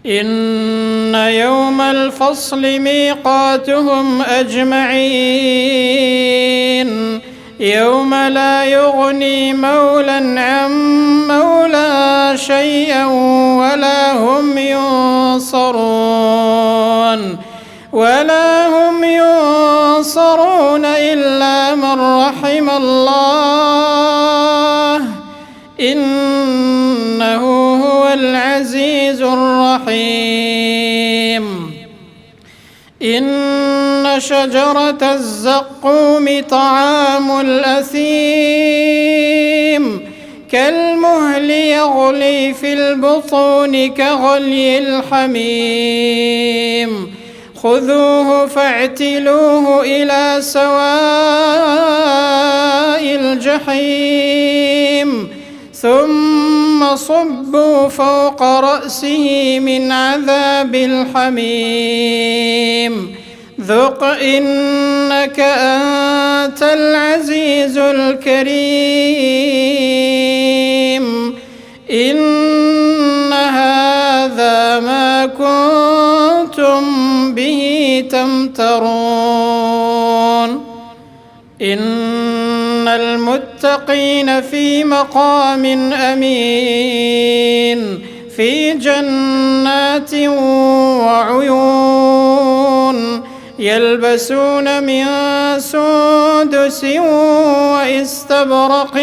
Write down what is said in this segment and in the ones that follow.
إن يوم الفصل ميقاتهم أجمعين يوم لا يغني مولى عن مولى شيئا ولا هم ينصرون إلا من رحم الله إنه هو العزيز الرحيم. إن شجرة الزقوم طعام الأثيم كالمهل يغلي في البطون كغلي الحميم خذوه فاعتلوه إلى سواء الجحيم ثم صبوا فوق رأسه من عذاب الحميم ذق إنك أنت العزيز الكريم. إن هذا ما كنتم به تمترون. إن المتقين في مقام أمين في جنات وعيون يلبسون من سندس واستبرق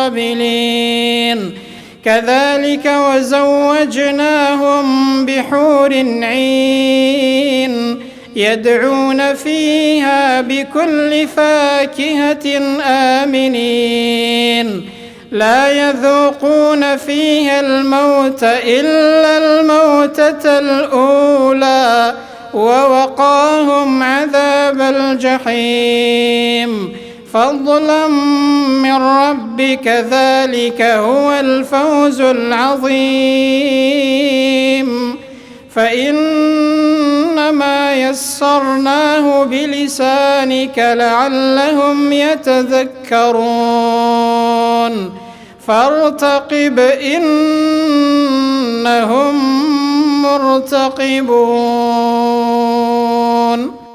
متقابلين كذلك وزوجناهم بحور عين يدعون فيها بكل فاكهة آمنين لا يذوقون فيها الموت إلا الموتة الأولى ووقاهم عذاب الجحيم فضلا من ربك ذلك هو الفوز العظيم. فإنما يسرناه بلسانك لعلهم يتذكرون فارتقب إنهم مرتقبون.